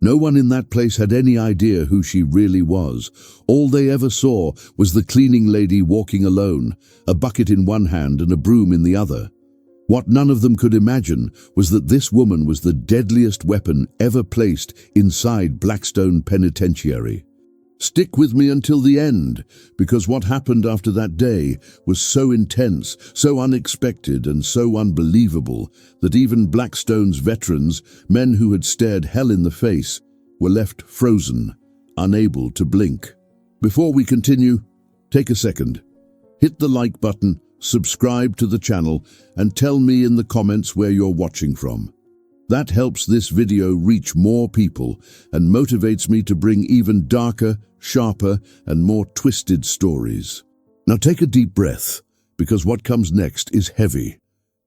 No one in that place had any idea who she really was. All they ever saw was the cleaning lady walking alone, a bucket in one hand and a broom in the other. What none of them could imagine was that this woman was the deadliest weapon ever placed inside Blackstone Penitentiary. Stick with me until the end, because what happened after that day was so intense, so unexpected, and so unbelievable that even Blackstone's veterans, men who had stared hell in the face, were left frozen, unable to blink. Before we continue, take a second. Hit the like button, subscribe to the channel, and tell me in the comments where you're watching from. That helps this video reach more people and motivates me to bring even darker, sharper, and more twisted stories. Now take a deep breath, because what comes next is heavy.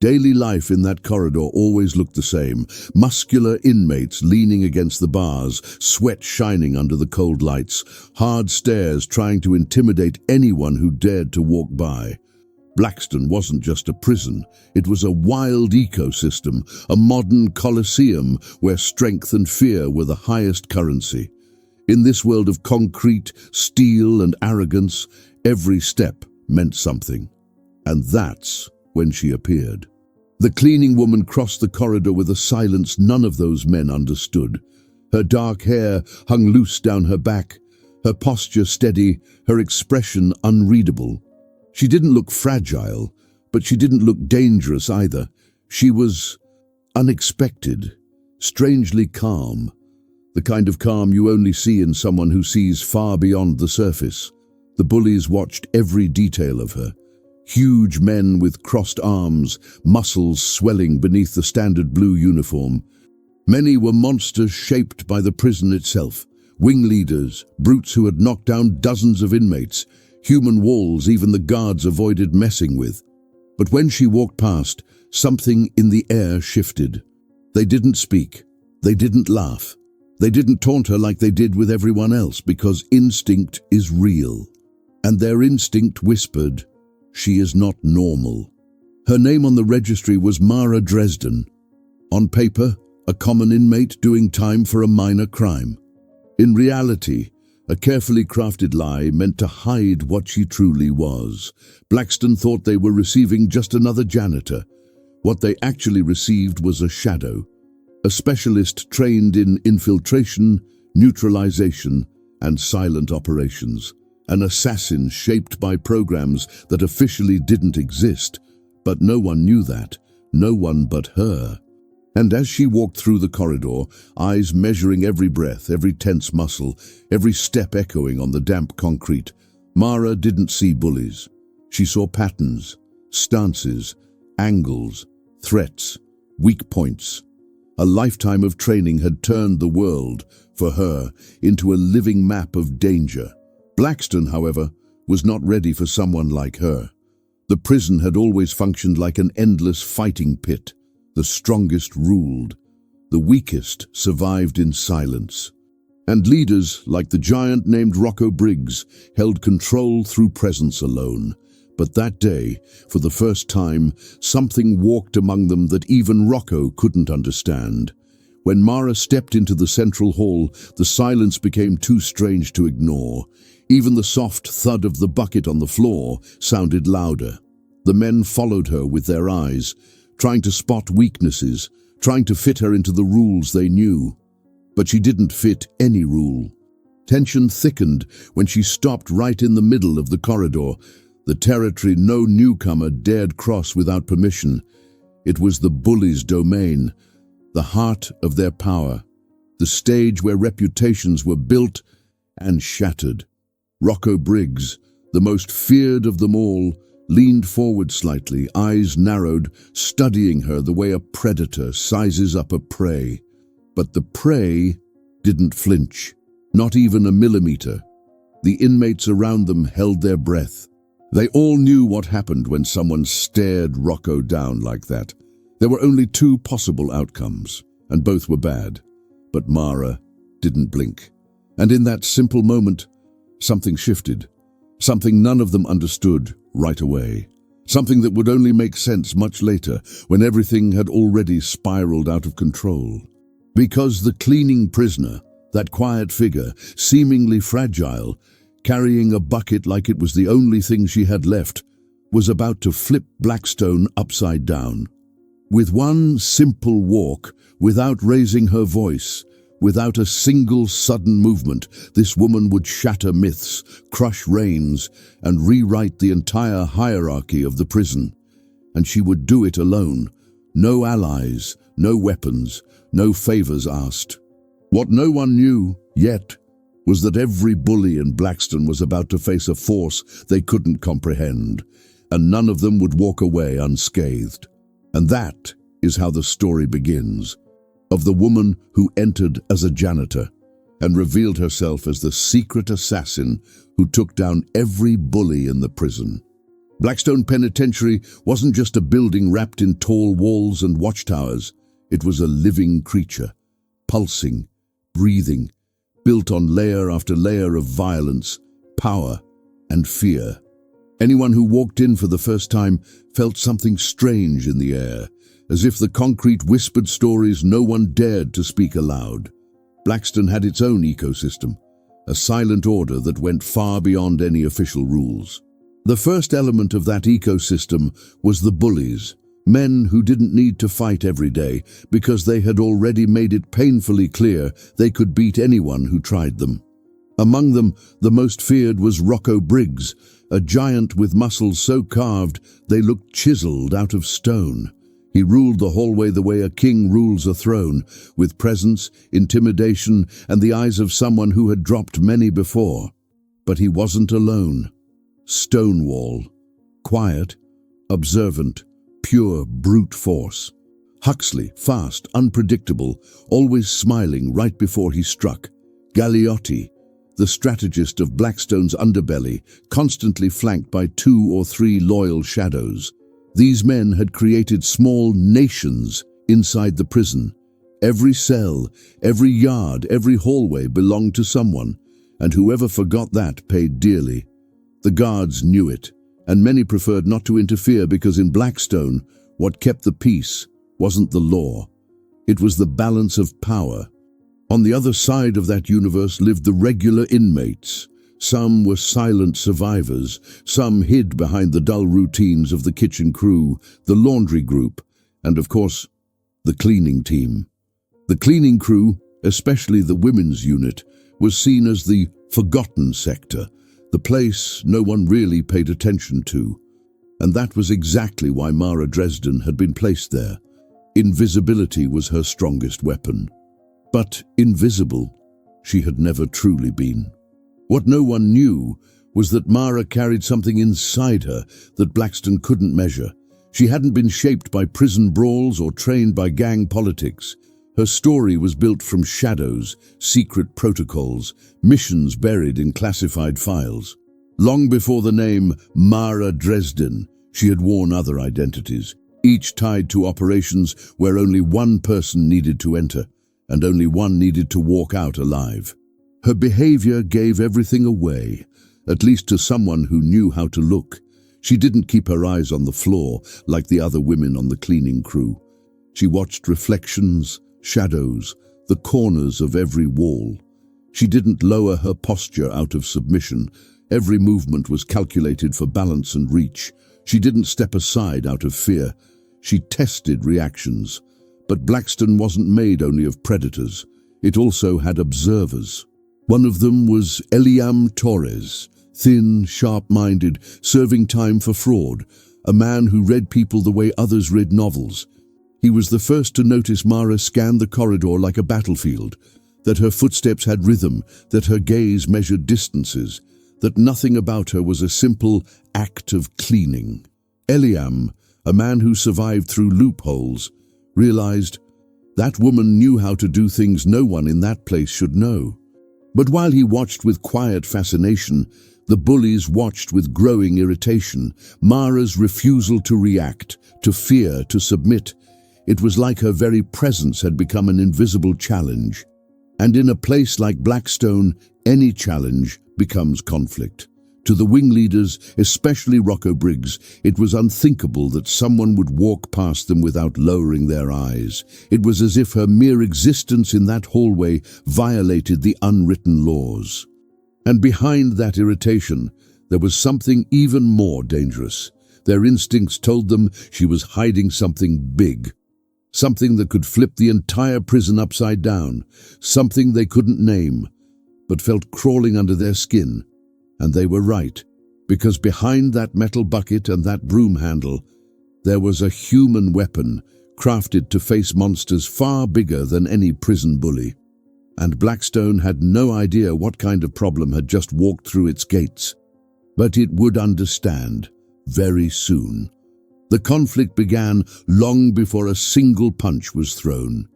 Daily life in that corridor always looked the same. Muscular inmates leaning against the bars, sweat shining under the cold lights, hard stares trying to intimidate anyone who dared to walk by. Blackstone wasn't just a prison, it was a wild ecosystem, a modern coliseum where strength and fear were the highest currency. In this world of concrete, steel, and arrogance, every step meant something. And that's when she appeared. The cleaning woman crossed the corridor with a silence none of those men understood. Her dark hair hung loose down her back, her posture steady, her expression unreadable. She didn't look fragile, but she didn't look dangerous either. She was unexpected, strangely calm, the kind of calm you only see in someone who sees far beyond the surface. The bullies watched every detail of her. Huge men with crossed arms, muscles swelling beneath the standard blue uniform. Many were monsters shaped by the prison itself, wing leaders, brutes who had knocked down dozens of inmates, human walls even the guards avoided messing with. But when she walked past, something in the air shifted. They didn't speak. They didn't laugh. They didn't taunt her like they did with everyone else, because instinct is real. And their instinct whispered, "She is not normal." Her name on the registry was Mara Dresden. On paper, a common inmate doing time for a minor crime. In reality, a carefully crafted lie meant to hide what she truly was. Blackstone thought they were receiving just another janitor. What they actually received was a shadow, a specialist trained in infiltration, neutralization, and silent operations. An assassin shaped by programs that officially didn't exist, but no one knew that, no one but her. And as she walked through the corridor, eyes measuring every breath, every tense muscle, every step echoing on the damp concrete, Mara didn't see bullies. She saw patterns, stances, angles, threats, weak points. A lifetime of training had turned the world, for her, into a living map of danger. Blackstone, however, was not ready for someone like her. The prison had always functioned like an endless fighting pit. The strongest ruled. The weakest survived in silence. And leaders, like the giant named Rocco Briggs, held control through presence alone. But that day, for the first time, something walked among them that even Rocco couldn't understand. When Mara stepped into the central hall, the silence became too strange to ignore. Even the soft thud of the bucket on the floor sounded louder. The men followed her with their eyes, trying to spot weaknesses, trying to fit her into the rules they knew. But she didn't fit any rule. Tension thickened when she stopped right in the middle of the corridor, the territory no newcomer dared cross without permission. It was the bullies' domain, the heart of their power, the stage where reputations were built and shattered. Rocco Briggs, the most feared of them all, leaned forward slightly, eyes narrowed, studying her the way a predator sizes up a prey. But the prey didn't flinch, not even a millimeter. The inmates around them held their breath. They all knew what happened when someone stared Rocco down like that. There were only two possible outcomes, and both were bad. But Mara didn't blink. And in that simple moment, something shifted. Something none of them understood right away. Something that would only make sense much later, when everything had already spiraled out of control. Because the cleaning prisoner, that quiet figure, seemingly fragile, carrying a bucket like it was the only thing she had left, was about to flip Blackstone upside down. With one simple walk, without raising her voice, without a single sudden movement, this woman would shatter myths, crush reins, and rewrite the entire hierarchy of the prison. And she would do it alone. No allies, no weapons, no favors asked. What no one knew, yet, was that every bully in Blackstone was about to face a force they couldn't comprehend, and none of them would walk away unscathed. And that is how the story begins, of the woman who entered as a janitor and revealed herself as the secret assassin who took down every bully in the prison. Blackstone Penitentiary wasn't just a building wrapped in tall walls and watchtowers. It was a living creature, pulsing, breathing, built on layer after layer of violence, power, and fear. Anyone who walked in for the first time felt something strange in the air, as if the concrete whispered stories no one dared to speak aloud. Blackstone had its own ecosystem, a silent order that went far beyond any official rules. The first element of that ecosystem was the bullies, men who didn't need to fight every day because they had already made it painfully clear they could beat anyone who tried them. Among them, the most feared was Rocco Briggs, a giant with muscles so carved they looked chiseled out of stone. He ruled the hallway the way a king rules a throne, with presence, intimidation, and the eyes of someone who had dropped many before. But he wasn't alone. Stonewall, quiet, observant, pure brute force. Huxley, fast, unpredictable, always smiling right before he struck. Galliotti, the strategist of Blackstone's underbelly, constantly flanked by 2 or 3 loyal shadows. These men had created small nations inside the prison. Every cell, every yard, every hallway belonged to someone, and whoever forgot that paid dearly. The guards knew it, and many preferred not to interfere because in Blackstone, what kept the peace wasn't the law. It was the balance of power. On the other side of that universe lived the regular inmates. Some were silent survivors, some hid behind the dull routines of the kitchen crew, the laundry group, and of course, the cleaning team. The cleaning crew, especially the women's unit, was seen as the forgotten sector, the place no one really paid attention to. And that was exactly why Mara Dresden had been placed there. Invisibility was her strongest weapon. But invisible, she had never truly been. What no one knew was that Mara carried something inside her that Blackstone couldn't measure. She hadn't been shaped by prison brawls or trained by gang politics. Her story was built from shadows, secret protocols, missions buried in classified files. Long before the name Mara Dresden, she had worn other identities, each tied to operations where only one person needed to enter, and only one needed to walk out alive. Her behavior gave everything away, at least to someone who knew how to look. She didn't keep her eyes on the floor like the other women on the cleaning crew. She watched reflections, shadows, the corners of every wall. She didn't lower her posture out of submission. Every movement was calculated for balance and reach. She didn't step aside out of fear. She tested reactions. But Blackstone wasn't made only of predators. It also had observers. One of them was Eliam Torres, thin, sharp-minded, serving time for fraud, a man who read people the way others read novels. He was the first to notice Mara scan the corridor like a battlefield, that her footsteps had rhythm, that her gaze measured distances, that nothing about her was a simple act of cleaning. Eliam, a man who survived through loopholes, realized that woman knew how to do things no one in that place should know. But while he watched with quiet fascination, the bullies watched with growing irritation. Mara's refusal to react, to fear, to submit. It was like her very presence had become an invisible challenge. And in a place like Blackstone, any challenge becomes conflict. To the wing leaders, especially Rocco Briggs, it was unthinkable that someone would walk past them without lowering their eyes. It was as if her mere existence in that hallway violated the unwritten laws. And behind that irritation, there was something even more dangerous. Their instincts told them she was hiding something big. Something that could flip the entire prison upside down. Something they couldn't name, but felt crawling under their skin. And they were right, because behind that metal bucket and that broom handle, there was a human weapon crafted to face monsters far bigger than any prison bully. And Blackstone had no idea what kind of problem had just walked through its gates. But it would understand very soon. The conflict began long before a single punch was thrown.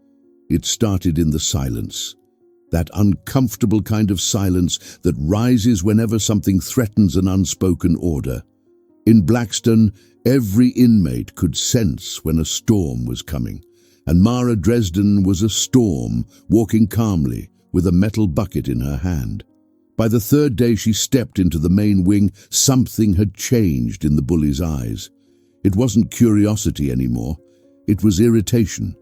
It started in the silence. That uncomfortable kind of silence that rises whenever something threatens an unspoken order. In Blackstone, every inmate could sense when a storm was coming, and Mara Dresden was a storm, walking calmly with a metal bucket in her hand. By the third day she stepped into the main wing, something had changed in the bully's eyes. It wasn't curiosity anymore, it was irritation.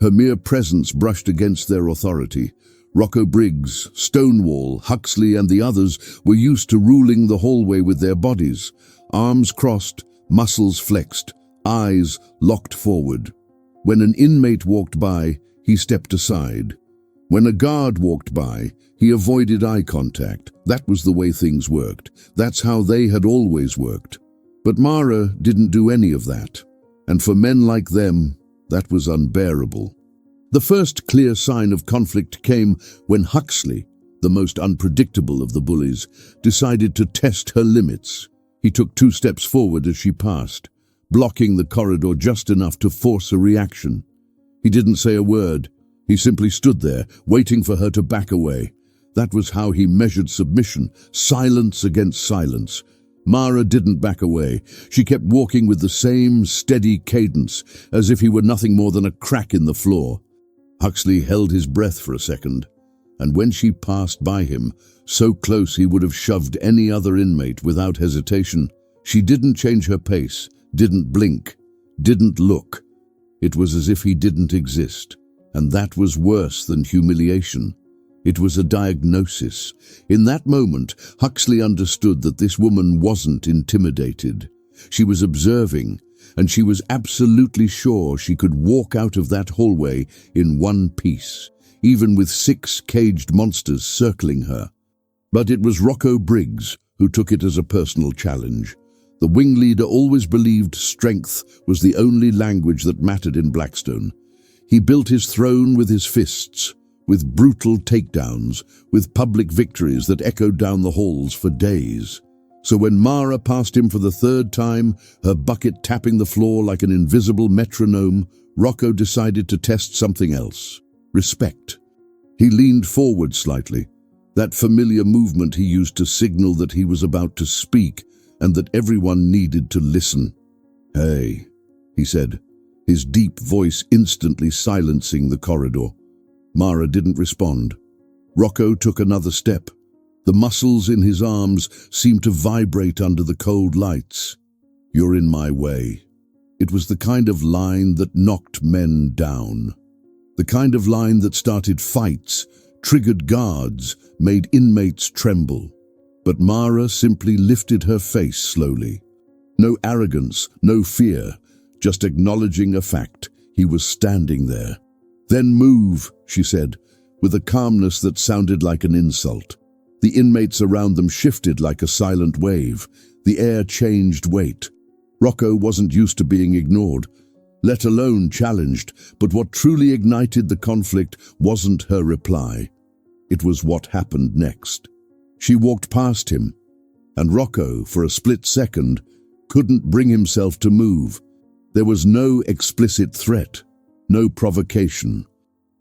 Her mere presence brushed against their authority. Rocco Briggs, Stonewall, Huxley and the others were used to ruling the hallway with their bodies, arms crossed, muscles flexed, eyes locked forward. When an inmate walked by, he stepped aside. When a guard walked by, he avoided eye contact. That was the way things worked. That's how they had always worked. But Mara didn't do any of that. And for men like them, that was unbearable. The first clear sign of conflict came when Huxley, the most unpredictable of the bullies, decided to test her limits. He took 2 steps forward as she passed, blocking the corridor just enough to force a reaction. He didn't say a word. He simply stood there, waiting for her to back away. That was how he measured submission, silence against silence. Mara didn't back away. She kept walking with the same steady cadence, as if he were nothing more than a crack in the floor. Huxley held his breath for a second, and when she passed by him, so close he would have shoved any other inmate without hesitation, she didn't change her pace, didn't blink, didn't look. It was as if he didn't exist, and that was worse than humiliation. It was a diagnosis. In that moment, Huxley understood that this woman wasn't intimidated. She was observing, and she was absolutely sure she could walk out of that hallway in one piece, even with 6 caged monsters circling her. But it was Rocco Briggs who took it as a personal challenge. The wing leader always believed strength was the only language that mattered in Blackstone. He built his throne with his fists, with brutal takedowns, with public victories that echoed down the halls for days. So when Mara passed him for the 3rd time, her bucket tapping the floor like an invisible metronome, Rocco decided to test something else: respect. He leaned forward slightly, that familiar movement he used to signal that he was about to speak and that everyone needed to listen. "Hey," he said, his deep voice instantly silencing the corridor. Mara didn't respond. Rocco took another step. The muscles in his arms seemed to vibrate under the cold lights. "You're in my way." It was the kind of line that knocked men down. The kind of line that started fights, triggered guards, made inmates tremble. But Mara simply lifted her face slowly. No arrogance, no fear, just acknowledging a fact. He was standing there. "Then move," she said, with a calmness that sounded like an insult. The inmates around them shifted like a silent wave. The air changed weight. Rocco wasn't used to being ignored, let alone challenged, but what truly ignited the conflict wasn't her reply. It was what happened next. She walked past him, and Rocco, for a split second, couldn't bring himself to move. There was no explicit threat, no provocation,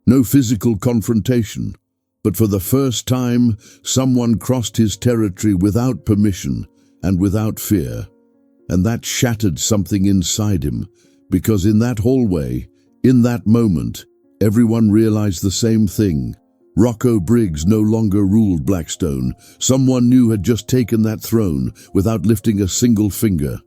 no physical confrontation. But for the first time, someone crossed his territory without permission and without fear. And that shattered something inside him, because in that hallway, in that moment, everyone realized the same thing. Rocco Briggs no longer ruled Blackstone. Someone new had just taken that throne without lifting a single finger.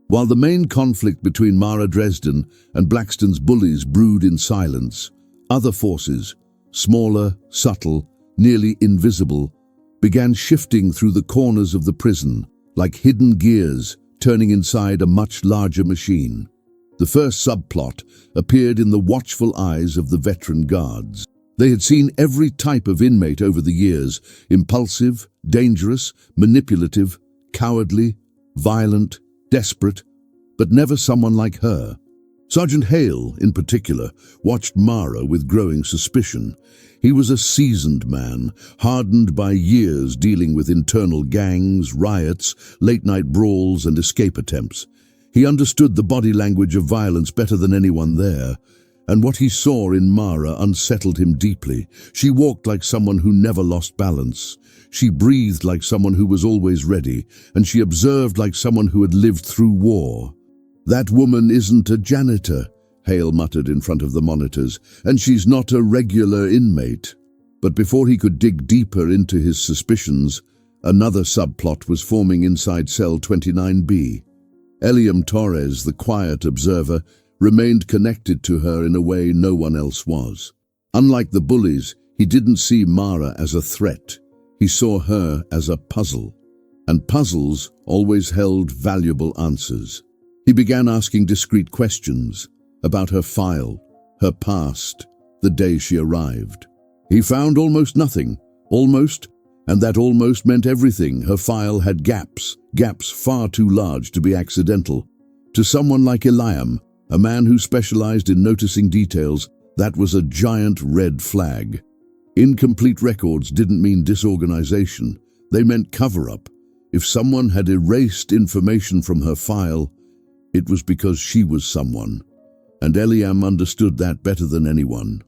While the main conflict between Mara Dresden and Blackstone's bullies brewed in silence, other forces, smaller, subtle, nearly invisible, began shifting through the corners of the prison, like hidden gears turning inside a much larger machine. The first subplot appeared in the watchful eyes of the veteran guards. They had seen every type of inmate over the years: impulsive, dangerous, manipulative, cowardly, violent, desperate, but never someone like her. Sergeant Hale, in particular, watched Mara with growing suspicion. He was a seasoned man, hardened by years dealing with internal gangs, riots, late-night brawls, and escape attempts. He understood the body language of violence better than anyone there, and what he saw in Mara unsettled him deeply. She walked like someone who never lost balance. She breathed like someone who was always ready, and she observed like someone who had lived through war. "That woman isn't a janitor," Hale muttered in front of the monitors, "and she's not a regular inmate." But before he could dig deeper into his suspicions, another subplot was forming inside cell 29B. Eliam Torres, the quiet observer, remained connected to her in a way no one else was. Unlike the bullies, he didn't see Mara as a threat. He saw her as a puzzle, and puzzles always held valuable answers. He began asking discreet questions about her file, her past, the day she arrived. He found almost nothing, and that almost meant everything. Her file had gaps far too large to be accidental. To someone like Eliam, a man who specialized in noticing details, that was a giant red flag. Incomplete records didn't mean disorganization, they meant cover-up. If someone had erased information from her file, it was because she was someone, and Eliam understood that better than anyone.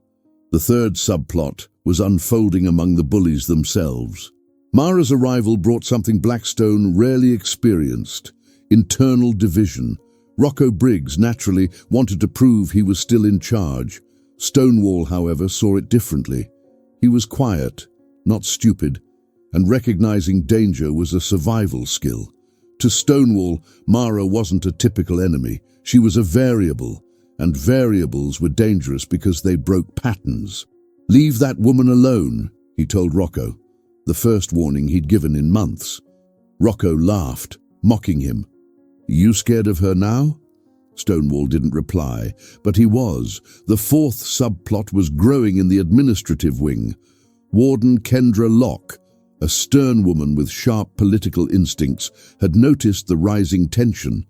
The third subplot was unfolding among the bullies themselves. Mara's arrival brought something Blackstone rarely experienced: internal division. Rocco Briggs naturally wanted to prove he was still in charge. Stonewall, however, saw it differently. He was quiet, not stupid, and recognizing danger was a survival skill. To Stonewall, Mara wasn't a typical enemy. She was a variable, and variables were dangerous because they broke patterns. "Leave that woman alone," he told Rocco, the first warning he'd given in months. Rocco laughed, mocking him. "You scared of her now?" Stonewall didn't reply, but he was. The fourth subplot was growing in the administrative wing. Warden Kendra Locke, a stern woman with sharp political instincts, had noticed the rising tension.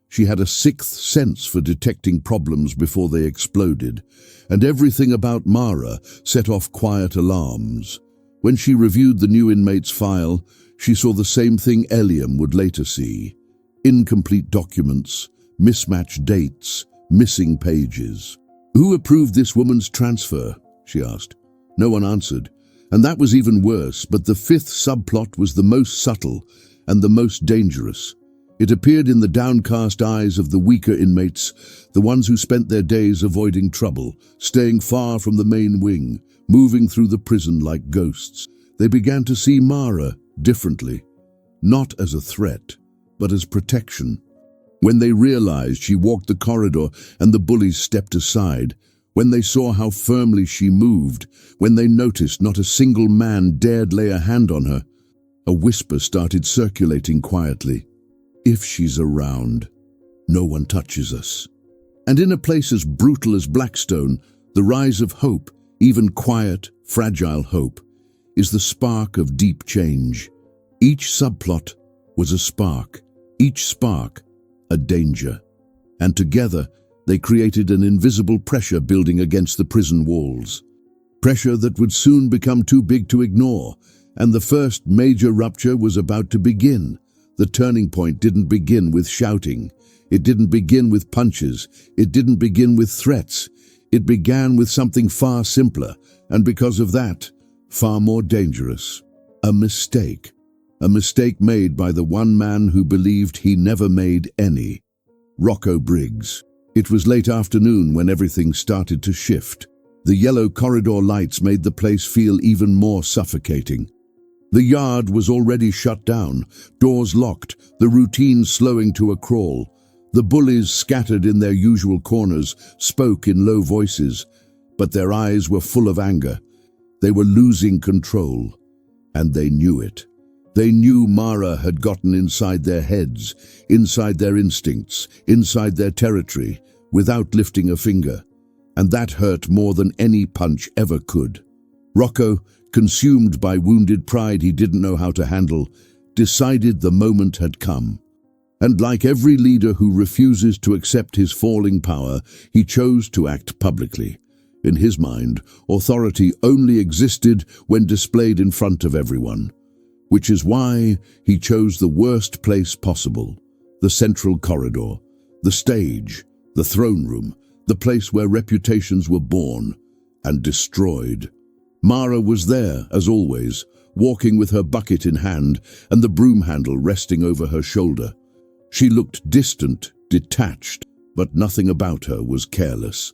She had a sixth sense for detecting problems before they exploded, and everything about Mara set off quiet alarms. When she reviewed the new inmate's file, she saw the same thing Eliam would later see: incomplete documents, mismatched dates, missing pages. "Who approved this woman's transfer?" she asked. No one answered, and that was even worse. But the fifth subplot was the most subtle and the most dangerous. It appeared in the downcast eyes of the weaker inmates, the ones who spent their days avoiding trouble, staying far from the main wing, moving through the prison like ghosts. They began to see Mara differently, not as a threat, but as protection. When they realized she walked the corridor and the bullies stepped aside, when they saw how firmly she moved, when they noticed not a single man dared lay a hand on her, a whisper started circulating quietly: "If she's around, no one touches us." And in a place as brutal as Blackstone, the rise of hope, even quiet, fragile hope, is the spark of deep change. Each subplot was a spark, each spark a danger, and together they created an invisible pressure building against the prison walls. Pressure that would soon become too big to ignore, and the first major rupture was about to begin. The turning point didn't begin with shouting. It didn't begin with punches. It didn't begin with threats. It began with something far simpler, and because of that, far more dangerous. A mistake. A mistake made by the one man who believed he never made any: Rocco Briggs. It was late afternoon when everything started to shift. The yellow corridor lights made the place feel even more suffocating. The yard was already shut down, doors locked, the routine slowing to a crawl. The bullies, scattered in their usual corners, spoke in low voices, but their eyes were full of anger. They were losing control, and they knew it. They knew Mara had gotten inside their heads, inside their instincts, inside their territory, without lifting a finger. And that hurt more than any punch ever could. Rocco, consumed by wounded pride he didn't know how to handle, decided the moment had come. And like every leader who refuses to accept his falling power, he chose to act publicly. In his mind, authority only existed when displayed in front of everyone. Which is why he chose the worst place possible, the central corridor, the stage, the throne room, the place where reputations were born and destroyed. Mara was there, as always, walking with her bucket in hand and the broom handle resting over her shoulder. She looked distant, detached, but nothing about her was careless.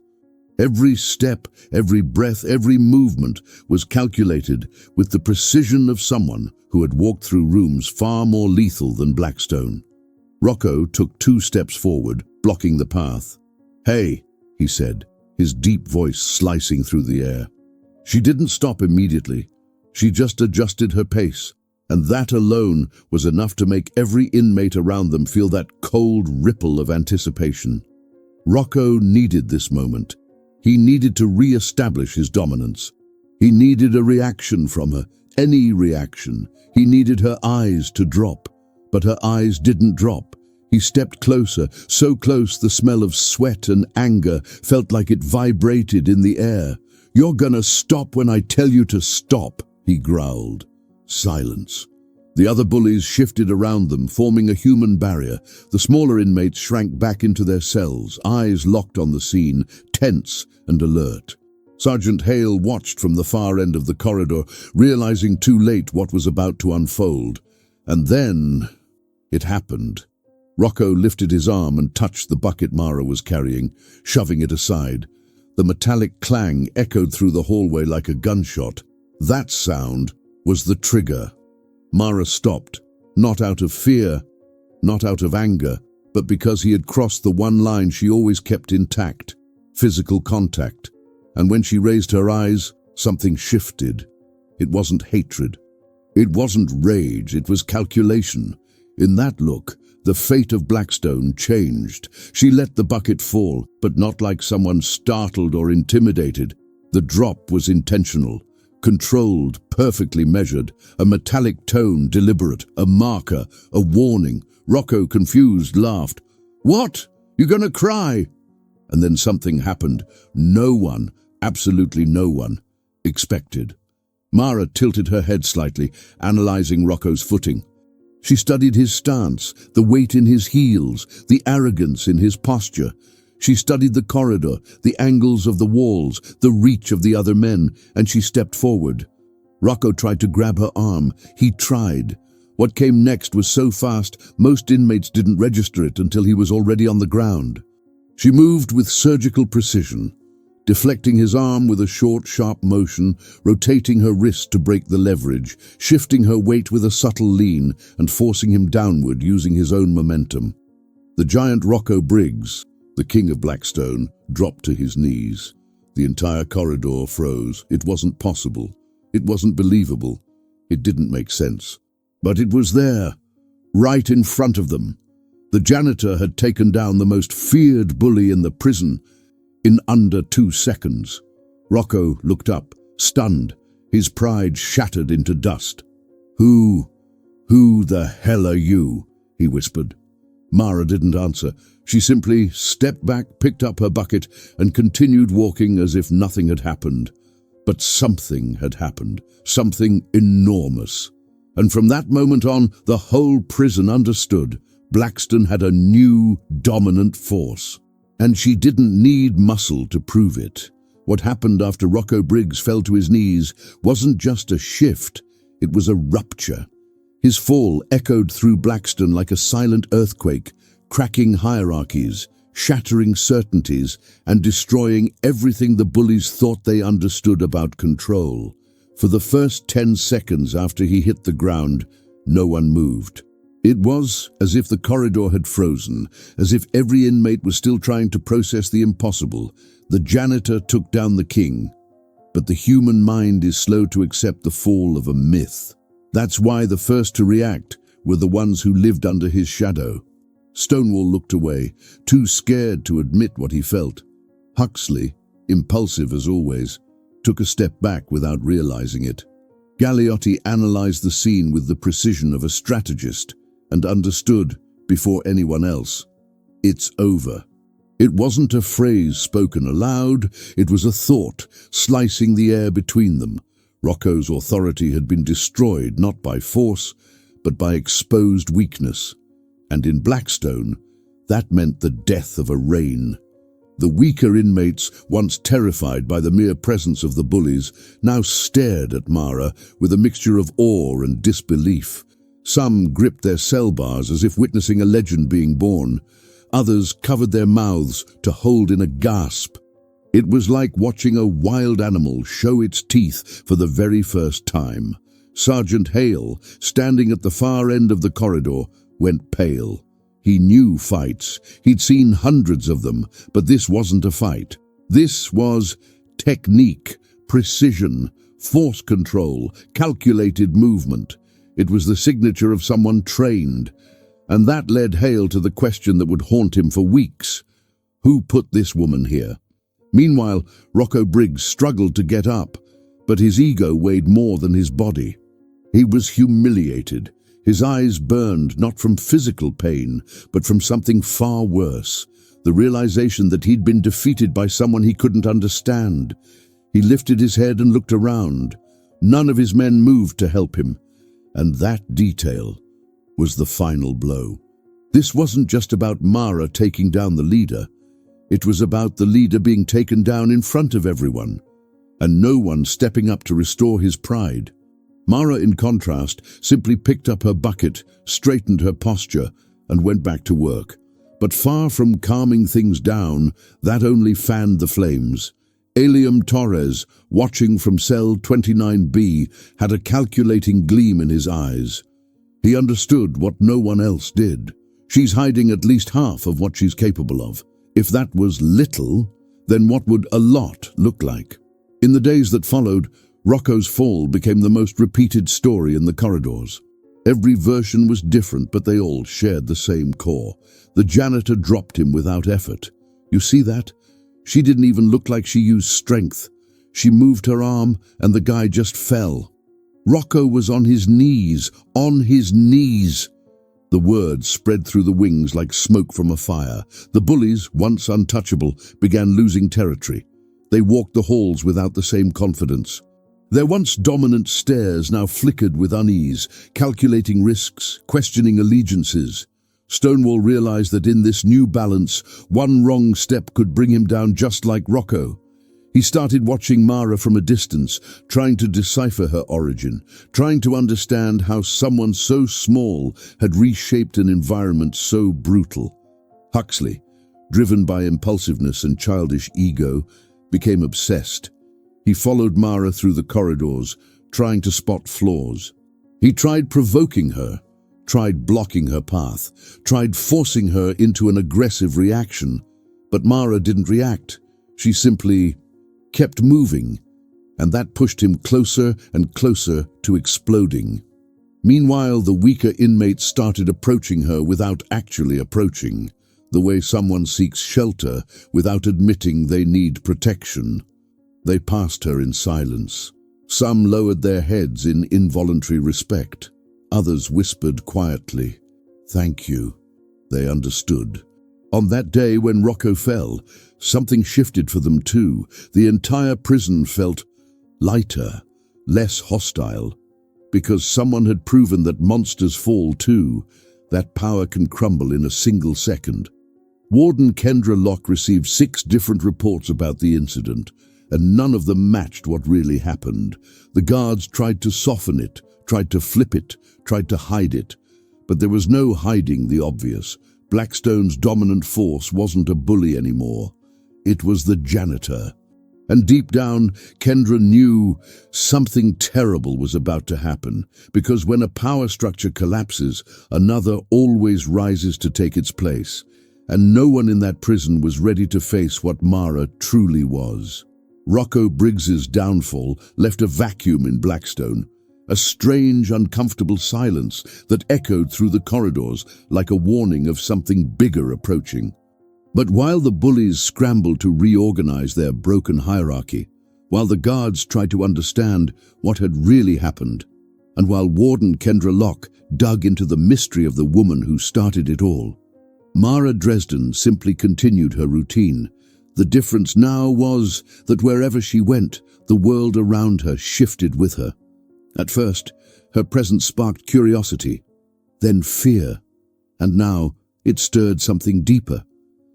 Every step, every breath, every movement was calculated with the precision of someone who had walked through rooms far more lethal than Blackstone. Rocco took 2 steps forward, blocking the path. "Hey," he said, his deep voice slicing through the air. She didn't stop immediately. She just adjusted her pace, and that alone was enough to make every inmate around them feel that cold ripple of anticipation. Rocco needed this moment. He needed to re-establish his dominance. He needed a reaction from her, any reaction. He needed her eyes to drop, but her eyes didn't drop. He stepped closer, so close the smell of sweat and anger felt like it vibrated in the air. "You're gonna stop when I tell you to stop," he growled. Silence. The other bullies shifted around them, forming a human barrier. The smaller inmates shrank back into their cells, eyes locked on the scene, tense and alert. Sergeant Hale watched from the far end of the corridor, realizing too late what was about to unfold. And then it happened. Rocco lifted his arm and touched the bucket Mara was carrying, shoving it aside. The metallic clang echoed through the hallway like a gunshot. That sound was the trigger. Mara stopped, not out of fear, not out of anger, but because he had crossed the one line she always kept intact, physical contact. And when she raised her eyes, something shifted. It wasn't hatred. It wasn't rage, it was calculation. In that look, the fate of Blackstone changed. She let the bucket fall, but not like someone startled or intimidated. The drop was intentional, controlled, perfectly measured, a metallic tone, deliberate, a marker, a warning. Rocco, confused, laughed. "What? You're gonna cry?" And then something happened. No one, absolutely no one, expected. Mara tilted her head slightly, analyzing Rocco's footing. She studied his stance, the weight in his heels, the arrogance in his posture. She studied the corridor, the angles of the walls, the reach of the other men, and she stepped forward. Rocco tried to grab her arm. He tried. What came next was so fast, most inmates didn't register it until he was already on the ground. She moved with surgical precision, deflecting his arm with a short, sharp motion, rotating her wrist to break the leverage, shifting her weight with a subtle lean, and forcing him downward using his own momentum. The giant Rocco Briggs, the king of Blackstone, dropped to his knees. The entire corridor froze. It wasn't possible. It wasn't believable. It didn't make sense. But it was there, right in front of them. The janitor had taken down the most feared bully in the prison in under 2 seconds. Rocco looked up, stunned, his pride shattered into dust. Who the hell are you?" he whispered. Mara didn't answer. She simply stepped back, picked up her bucket, and continued walking as if nothing had happened. But something had happened, something enormous. And from that moment on, the whole prison understood. Blackstone had a new, dominant force. And she didn't need muscle to prove it. What happened after Rocco Briggs fell to his knees wasn't just a shift, it was a rupture. His fall echoed through Blackstone like a silent earthquake, cracking hierarchies, shattering certainties and destroying everything the bullies thought they understood about control. For the first 10 seconds after he hit the ground, no one moved. It was as if the corridor had frozen, as if every inmate was still trying to process the impossible. The janitor took down the king, but the human mind is slow to accept the fall of a myth. That's why the first to react were the ones who lived under his shadow. Stonewall looked away, too scared to admit what he felt. Huxley, impulsive as always, took a step back without realizing it. Galliotti analyzed the scene with the precision of a strategist and understood, before anyone else, it's over. It wasn't a phrase spoken aloud, it was a thought, slicing the air between them. Rocco's authority had been destroyed not by force, but by exposed weakness. And in Blackstone, that meant the death of a reign. The weaker inmates, once terrified by the mere presence of the bullies, now stared at Mara with a mixture of awe and disbelief. Some gripped their cell bars as if witnessing a legend being born. Others covered their mouths to hold in a gasp. It was like watching a wild animal show its teeth for the very first time. Sergeant Hale, standing at the far end of the corridor, went pale. He knew fights. He'd seen hundreds of them, but this wasn't a fight. This was technique, precision, force control, calculated movement. It was the signature of someone trained, and that led Hale to the question that would haunt him for weeks. Who put this woman here? Meanwhile, Rocco Briggs struggled to get up, but his ego weighed more than his body. He was humiliated. His eyes burned not from physical pain, but from something far worse, the realization that he'd been defeated by someone he couldn't understand. He lifted his head and looked around. None of his men moved to help him, and that detail was the final blow. This wasn't just about Mara taking down the leader. It was about the leader being taken down in front of everyone, and no one stepping up to restore his pride. Mara, in contrast, simply picked up her bucket, straightened her posture, and went back to work. But far from calming things down, that only fanned the flames. Eliam Torres, watching from cell 29B, had a calculating gleam in his eyes. He understood what no one else did. She's hiding at least half of what she's capable of. If that was little, then what would a lot look like? In the days that followed, Rocco's fall became the most repeated story in the corridors. Every version was different, but they all shared the same core. The janitor dropped him without effort. You see that? She didn't even look like she used strength. She moved her arm, and the guy just fell. Rocco was on his knees, on his knees. The words spread through the wings like smoke from a fire. The bullies, once untouchable, began losing territory. They walked the halls without the same confidence. Their once dominant stares now flickered with unease, calculating risks, questioning allegiances. Stonewall realized that in this new balance, one wrong step could bring him down just like Rocco. He started watching Mara from a distance, trying to decipher her origin, trying to understand how someone so small had reshaped an environment so brutal. Huxley, driven by impulsiveness and childish ego, became obsessed. He followed Mara through the corridors, trying to spot flaws. He tried provoking her, tried blocking her path, tried forcing her into an aggressive reaction. But Mara didn't react. She simply kept moving, and that pushed him closer and closer to exploding. Meanwhile, the weaker inmates started approaching her without actually approaching, the way someone seeks shelter without admitting they need protection. They passed her in silence. Some lowered their heads in involuntary respect. Others whispered quietly, "Thank you." They understood. On that day when Rocco fell, something shifted for them too. The entire prison felt lighter, less hostile, because someone had proven that monsters fall too, that power can crumble in a single second. Warden Kendra Locke received 6 different reports about the incident, and none of them matched what really happened. The guards tried to soften it, tried to flip it, tried to hide it, but there was no hiding the obvious. Blackstone's dominant force wasn't a bully anymore. It was the janitor. And deep down, Kendra knew something terrible was about to happen, because when a power structure collapses, another always rises to take its place. And no one in that prison was ready to face what Mara truly was. Rocco Briggs's downfall left a vacuum in Blackstone, a strange, uncomfortable silence that echoed through the corridors like a warning of something bigger approaching. But while the bullies scrambled to reorganize their broken hierarchy, while the guards tried to understand what had really happened, and while Warden Kendra Locke dug into the mystery of the woman who started it all, Mara Dresden simply continued her routine. The difference now was that wherever she went, the world around her shifted with her. At first, her presence sparked curiosity, then fear, and now it stirred something deeper,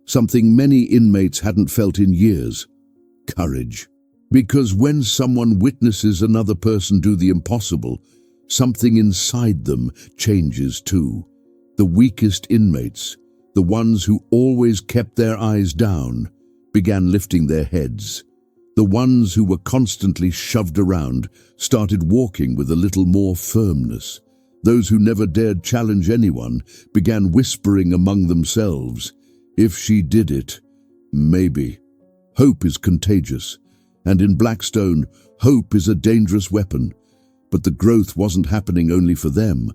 something many inmates hadn't felt in years: courage. Because when someone witnesses another person do the impossible, something inside them changes too. The weakest inmates, the ones who always kept their eyes down, began lifting their heads. The ones who were constantly shoved around started walking with a little more firmness. Those who never dared challenge anyone began whispering among themselves, "If she did it, maybe." Hope is contagious, and in Blackstone, hope is a dangerous weapon. But the growth wasn't happening only for them.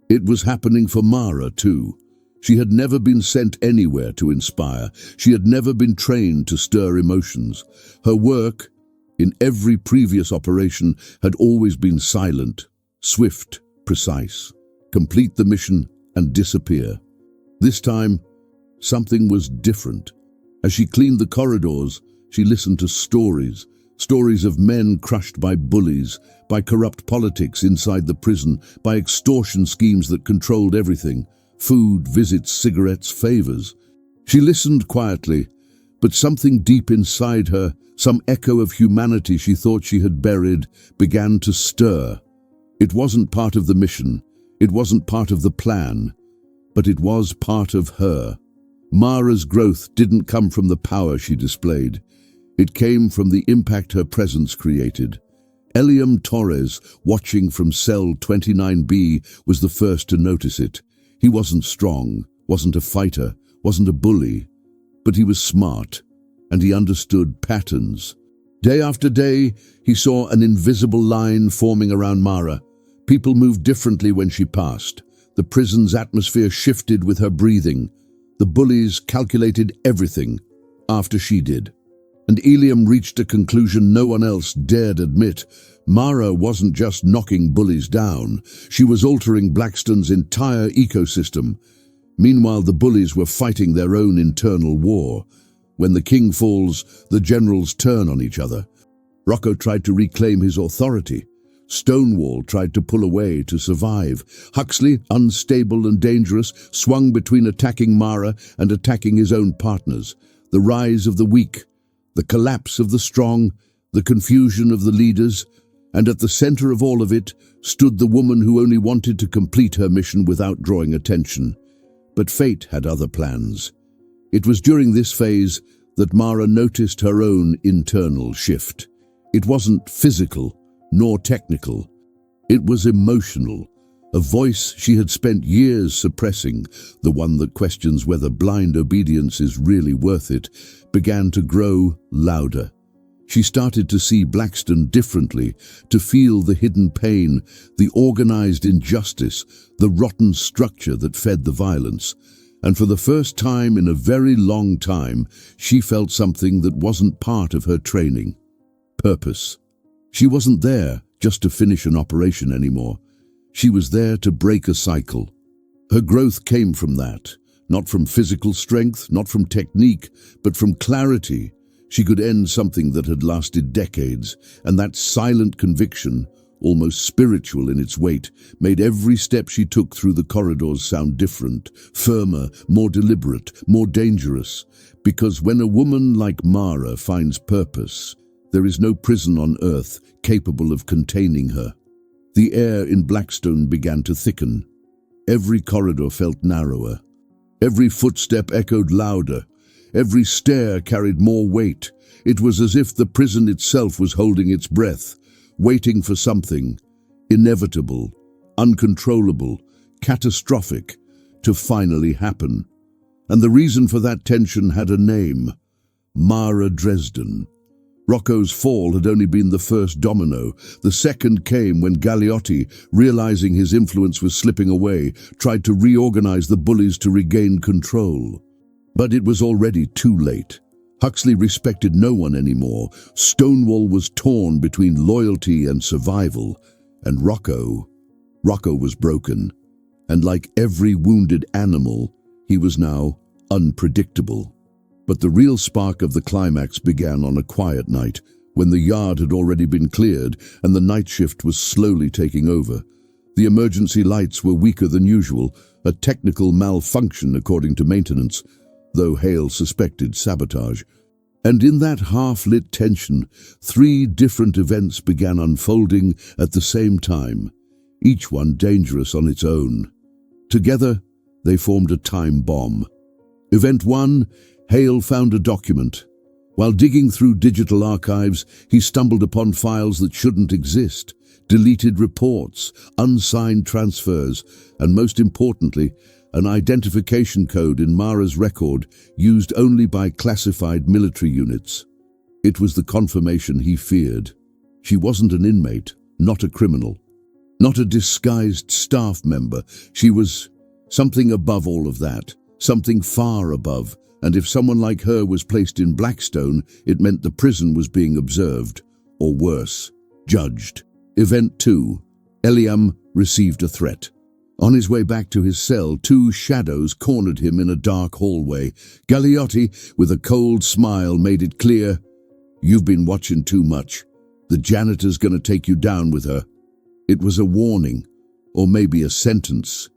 It was happening for Mara too. She had never been sent anywhere to inspire. She had never been trained to stir emotions. Her work, in every previous operation, had always been silent, swift, precise. Complete the mission and disappear. This time, something was different. As she cleaned the corridors, she listened to stories of men crushed by bullies, by corrupt politics inside the prison, by extortion schemes that controlled everything. Food, visits, cigarettes, favors. She listened quietly, but something deep inside her, some echo of humanity she thought she had buried, began to stir. It wasn't part of the mission, it wasn't part of the plan, but it was part of her. Mara's growth didn't come from the power she displayed. It came from the impact her presence created. Eliam Torres, watching from cell 29B, was the first to notice it. He wasn't strong, wasn't a fighter, wasn't a bully, but he was smart, and he understood patterns. Day after day, he saw an invisible line forming around Mara. People moved differently when she passed. The prison's atmosphere shifted with her breathing. The bullies calculated everything after she did. And Eliam reached a conclusion no one else dared admit. Mara wasn't just knocking bullies down, she was altering Blackstone's entire ecosystem. Meanwhile, the bullies were fighting their own internal war. When the king falls, the generals turn on each other. Rocco tried to reclaim his authority. Stonewall tried to pull away to survive. Huxley, unstable and dangerous, swung between attacking Mara and attacking his own partners. The rise of the weak, the collapse of the strong, the confusion of the leaders, and at the center of all of it stood the woman who only wanted to complete her mission without drawing attention. But fate had other plans. It was during this phase that Mara noticed her own internal shift. It wasn't physical, nor technical. It was emotional. A voice she had spent years suppressing, the one that questions whether blind obedience is really worth it, began to grow louder. She started to see Blackstone differently, to feel the hidden pain, the organized injustice, the rotten structure that fed the violence. And for the first time in a very long time, she felt something that wasn't part of her training. Purpose. She wasn't there just to finish an operation anymore. She was there to break a cycle. Her growth came from that, not from physical strength, not from technique, but from clarity. She could end something that had lasted decades, and that silent conviction, almost spiritual in its weight, made every step she took through the corridors sound different, firmer, more deliberate, more dangerous. Because when a woman like Mara finds purpose, there is no prison on earth capable of containing her. The air in Blackstone began to thicken. Every corridor felt narrower. Every footstep echoed louder. Every stare carried more weight. It was as if the prison itself was holding its breath, waiting for something inevitable, uncontrollable, catastrophic to finally happen. And the reason for that tension had a name: Mara Dresden. Rocco's fall had only been the first domino. The second came when Galeotti, realizing his influence was slipping away, tried to reorganize the bullies to regain control. But it was already too late. Huxley respected no one anymore. Stonewall was torn between loyalty and survival, and Rocco was broken. And like every wounded animal, he was now unpredictable. But the real spark of the climax began on a quiet night, when the yard had already been cleared and the night shift was slowly taking over. The emergency lights were weaker than usual, a technical malfunction according to maintenance, though Hale suspected sabotage. And in that half-lit tension, 3 different events began unfolding at the same time, each one dangerous on its own. Together, they formed a time bomb. Event 1, Hale found a document. While digging through digital archives, he stumbled upon files that shouldn't exist, deleted reports, unsigned transfers, and most importantly, an identification code in Mara's record used only by classified military units. It was the confirmation he feared. She wasn't an inmate, not a criminal, not a disguised staff member. She was something above all of that, something far above. And if someone like her was placed in Blackstone, it meant the prison was being observed, or worse, judged. Event 2. Eliam received a threat. On his way back to his cell, 2 shadows cornered him in a dark hallway. Galeotti, with a cold smile, made it clear, "You've been watching too much. The janitor's gonna take you down with her." It was a warning, or maybe a sentence.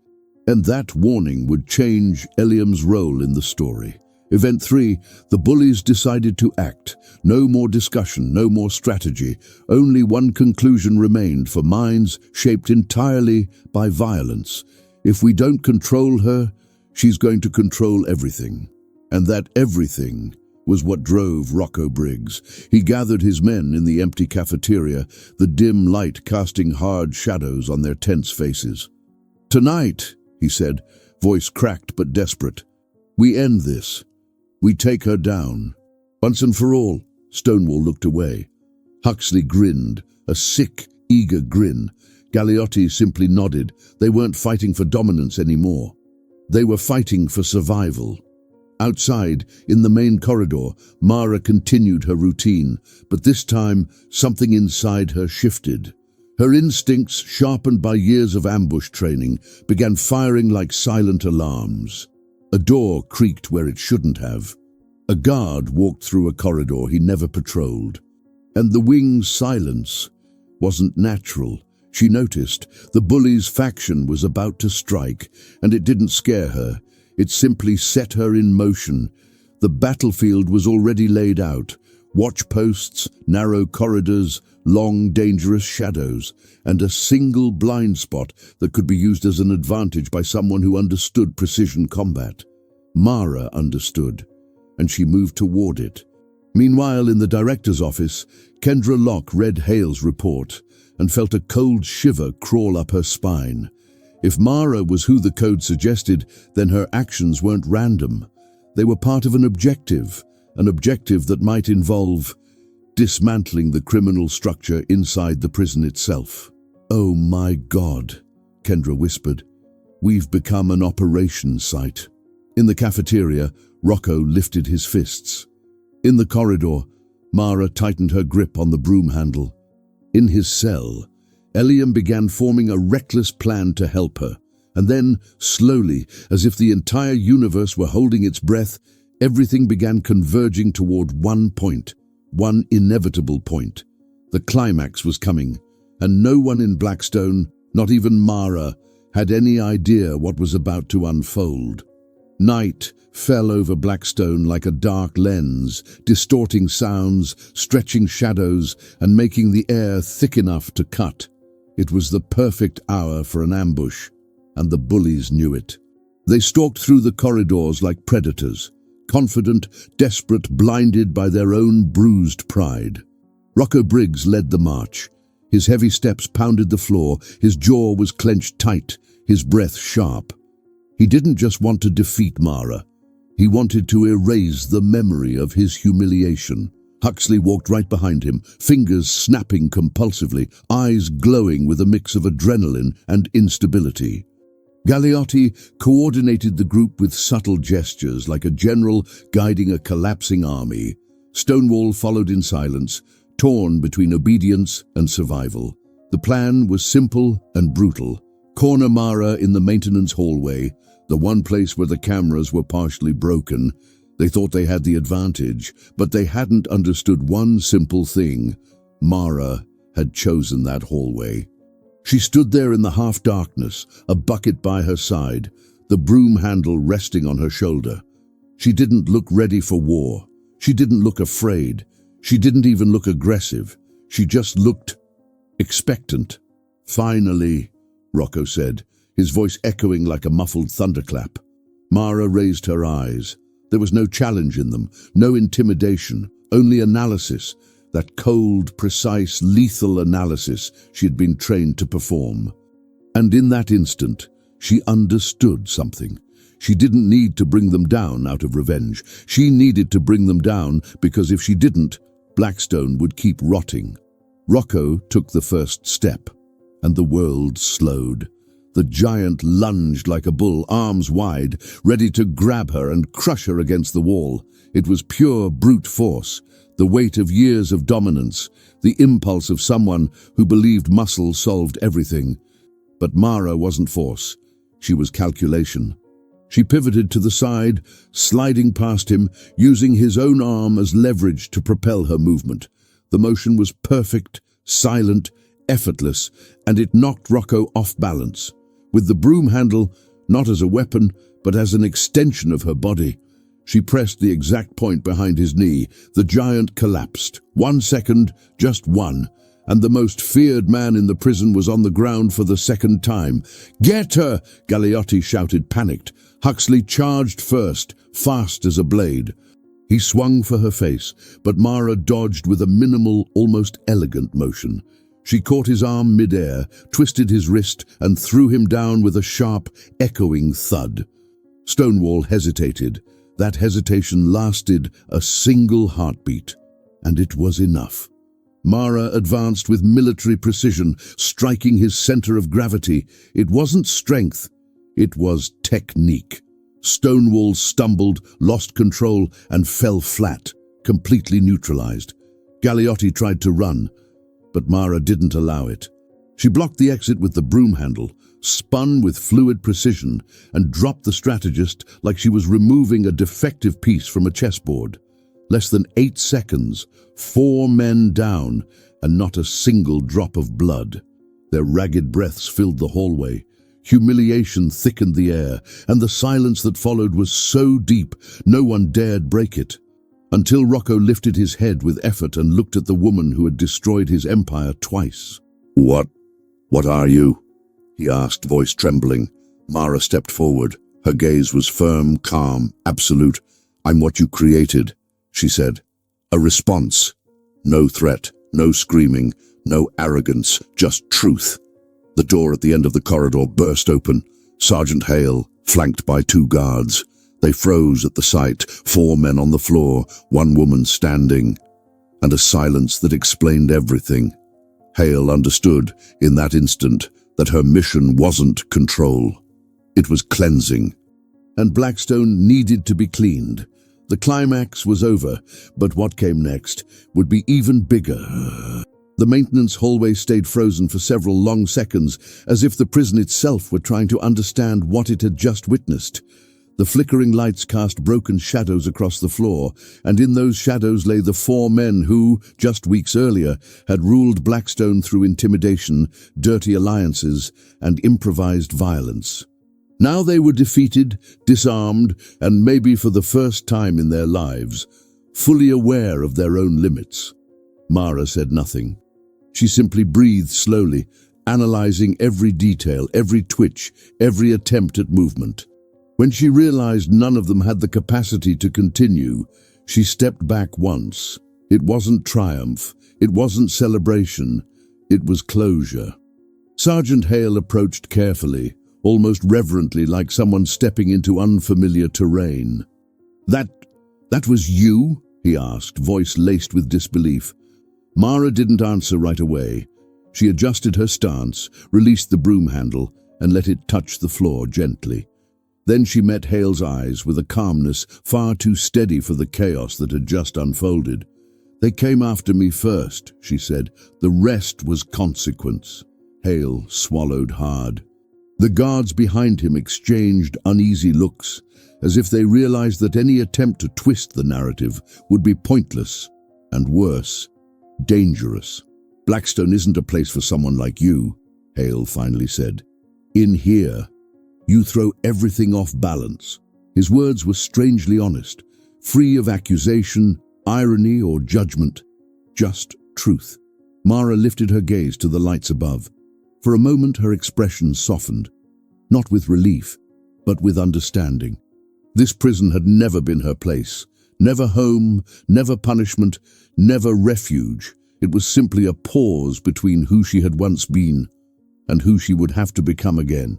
And that warning would change Eliam's role in the story. Event 3, the bullies decided to act. No more discussion, no more strategy. Only one conclusion remained for minds shaped entirely by violence. If we don't control her, she's going to control everything. And that everything was what drove Rocco Briggs. He gathered his men in the empty cafeteria, the dim light casting hard shadows on their tense faces. "Tonight," he said, voice cracked but desperate, "we end this. We take her down. Once and for all." Stonewall looked away. Huxley grinned, a sick, eager grin. Galeotti simply nodded. They weren't fighting for dominance anymore. They were fighting for survival. Outside, in the main corridor, Mara continued her routine, but this time, something inside her shifted. Her instincts, sharpened by years of ambush training, began firing like silent alarms. A door creaked where it shouldn't have. A guard walked through a corridor he never patrolled. And the wing's silence wasn't natural. She noticed the bully's faction was about to strike, and it didn't scare her. It simply set her in motion. The battlefield was already laid out. Watch posts, narrow corridors, long, dangerous shadows, and a single blind spot that could be used as an advantage by someone who understood precision combat. Mara understood, and she moved toward it. Meanwhile, in the director's office, Kendra Locke read Hale's report and felt a cold shiver crawl up her spine. If Mara was who the code suggested, then her actions weren't random. They were part of an objective that might involve dismantling the criminal structure inside the prison itself. "Oh my God," Kendra whispered. "We've become an operation site." In the cafeteria, Rocco lifted his fists. In the corridor, Mara tightened her grip on the broom handle. In his cell, Eliam began forming a reckless plan to help her. And then, slowly, as if the entire universe were holding its breath, everything began converging toward one point, one inevitable point. The climax was coming, and no one in Blackstone, not even Mara, had any idea what was about to unfold. Night fell over Blackstone like a dark lens, distorting sounds, stretching shadows, and making the air thick enough to cut. It was the perfect hour for an ambush, and the bullies knew it. They stalked through the corridors like predators, confident, desperate, blinded by their own bruised pride. Rocco Briggs led the march. His heavy steps pounded the floor, his jaw was clenched tight, his breath sharp. He didn't just want to defeat Mara. He wanted to erase the memory of his humiliation. Huxley walked right behind him, fingers snapping compulsively, eyes glowing with a mix of adrenaline and instability. Galeotti coordinated the group with subtle gestures like a general guiding a collapsing army. Stonewall followed in silence, torn between obedience and survival. The plan was simple and brutal. Corner Mara in the maintenance hallway, the one place where the cameras were partially broken. They thought they had the advantage, but they hadn't understood one simple thing. Mara had chosen that hallway. She stood there in the half-darkness, a bucket by her side, the broom handle resting on her shoulder. She didn't look ready for war. She didn't look afraid. She didn't even look aggressive. She just looked expectant. "Finally," Rocco said, his voice echoing like a muffled thunderclap. Mara raised her eyes. There was no challenge in them, no intimidation, only analysis, that cold, precise, lethal analysis she had been trained to perform. And in that instant, she understood something. She didn't need to bring them down out of revenge. She needed to bring them down because if she didn't, Blackstone would keep rotting. Rocco took the first step, and the world slowed. The giant lunged like a bull, arms wide, ready to grab her and crush her against the wall. It was pure brute force, the weight of years of dominance, the impulse of someone who believed muscle solved everything. But Mara wasn't force. She was calculation. She pivoted to the side, sliding past him, using his own arm as leverage to propel her movement. The motion was perfect, silent, effortless, and it knocked Rocco off balance. With the broom handle, not as a weapon, but as an extension of her body, she pressed the exact point behind his knee. The giant collapsed. 1 second, just one, and the most feared man in the prison was on the ground for the second time. "Get her!" Galeotti shouted, panicked. Huxley charged first, fast as a blade. He swung for her face, but Mara dodged with a minimal, almost elegant motion. She caught his arm mid-air, twisted his wrist, and threw him down with a sharp, echoing thud. Stonewall hesitated. That hesitation lasted a single heartbeat, and it was enough. Mara advanced with military precision, striking his center of gravity. It wasn't strength, it was technique. Stonewall stumbled, lost control, and fell flat, completely neutralized. Galeotti tried to run, but Mara didn't allow it. She blocked the exit with the broom handle, spun with fluid precision, and dropped the strategist like she was removing a defective piece from a chessboard. Less than 8 seconds, 4 men down, and not a single drop of blood. Their ragged breaths filled the hallway. Humiliation thickened the air, and the silence that followed was so deep, no one dared break it. Until Rocco lifted his head with effort and looked at the woman who had destroyed his empire twice. What are you?" he asked, voice trembling. Mara stepped forward. Her gaze was firm, calm, absolute. "I'm what you created," she said. A response. No threat, no screaming, no arrogance, just truth. The door at the end of the corridor burst open. Sergeant Hale, flanked by 2 guards. They froze at the sight, 4 men on the floor, 1 woman standing, and a silence that explained everything. Hale understood, in that instant, that her mission wasn't control. It was cleansing. And Blackstone needed to be cleaned. The climax was over, but what came next would be even bigger. The maintenance hallway stayed frozen for several long seconds, as if the prison itself were trying to understand what it had just witnessed. The flickering lights cast broken shadows across the floor, and in those shadows lay the 4 men who, just weeks earlier, had ruled Blackstone through intimidation, dirty alliances, and improvised violence. Now they were defeated, disarmed, and maybe for the first time in their lives, fully aware of their own limits. Mara said nothing. She simply breathed slowly, analyzing every detail, every twitch, every attempt at movement. When she realized none of them had the capacity to continue, she stepped back once. It wasn't triumph, it wasn't celebration, it was closure. Sergeant Hale approached carefully, almost reverently, like someone stepping into unfamiliar terrain. That was you?" he asked, voice laced with disbelief. Mara didn't answer right away. She adjusted her stance, released the broom handle, and let it touch the floor gently. Then she met Hale's eyes with a calmness far too steady for the chaos that had just unfolded. "They came after me first," she said. "The rest was consequence." Hale swallowed hard. The guards behind him exchanged uneasy looks, as if they realized that any attempt to twist the narrative would be pointless and worse, dangerous. "Blackstone isn't a place for someone like you," Hale finally said. "In here, you throw everything off balance." His words were strangely honest, free of accusation, irony, or judgment. Just truth. Mara lifted her gaze to the lights above. For a moment her expression softened, not with relief, but with understanding. This prison had never been her place. Never home, never punishment, never refuge. It was simply a pause between who she had once been and who she would have to become again.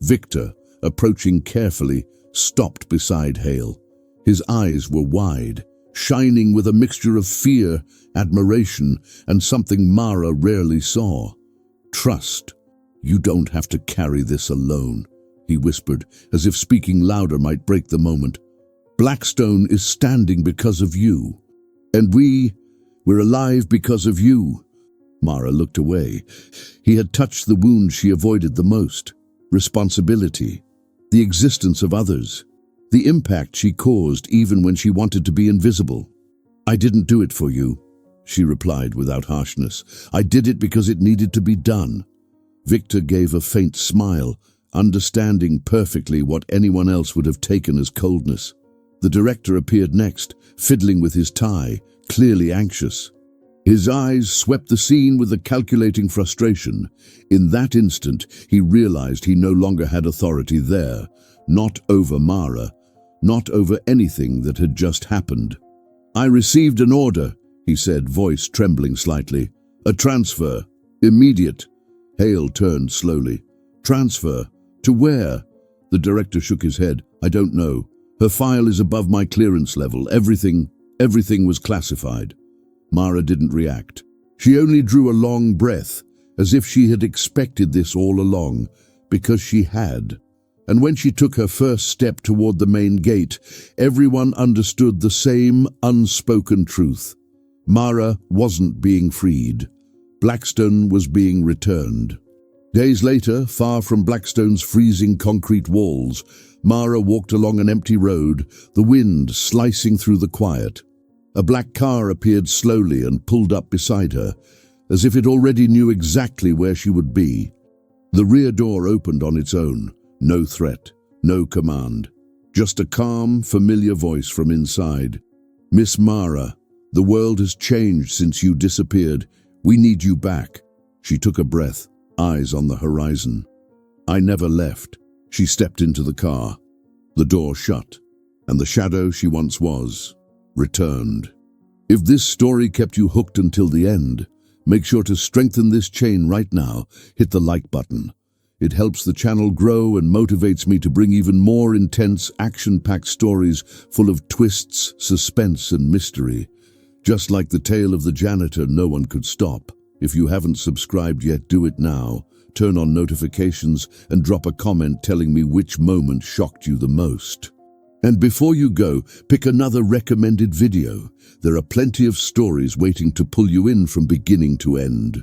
Victor, approaching carefully, stopped beside Hale. His eyes were wide, shining with a mixture of fear, admiration, and something Mara rarely saw. "Trust. You don't have to carry this alone," he whispered, as if speaking louder might break the moment. "Blackstone is standing because of you. And we're alive because of you." Mara looked away. He had touched the wound she avoided the most. Responsibility. The existence of others. The impact she caused even when she wanted to be invisible. "I didn't do it for you," she replied without harshness. "I did it because it needed to be done." Victor gave a faint smile, understanding perfectly what anyone else would have taken as coldness. The director appeared next, fiddling with his tie, clearly anxious. His eyes swept the scene with a calculating frustration. In that instant, he realized he no longer had authority there, not over Mara, not over anything that had just happened. "I received an order," he said, voice trembling slightly. "A transfer. Immediate." Hale turned slowly. "Transfer? To where?" The director shook his head. "I don't know. Her file is above my clearance level. Everything was classified." Mara didn't react. She only drew a long breath, as if she had expected this all along, because she had. And when she took her first step toward the main gate, everyone understood the same unspoken truth. Mara wasn't being freed. Blackstone was being returned. Days later, far from Blackstone's freezing concrete walls, Mara walked along an empty road, the wind slicing through the quiet. A black car appeared slowly and pulled up beside her, as if it already knew exactly where she would be. The rear door opened on its own. No threat, no command. Just a calm, familiar voice from inside. "Miss Mara, the world has changed since you disappeared. We need you back." She took a breath, eyes on the horizon. "I never left." She stepped into the car. The door shut, and the shadow she once was returned. If this story kept you hooked until the end, make sure to strengthen this chain right now. Hit the like button. It helps the channel grow and motivates me to bring even more intense, action-packed stories full of twists, suspense, and mystery. Just like the tale of the janitor no one could stop. If you haven't subscribed yet, do it now. Turn on notifications and drop a comment telling me which moment shocked you the most. And before you go, pick another recommended video. There are plenty of stories waiting to pull you in from beginning to end.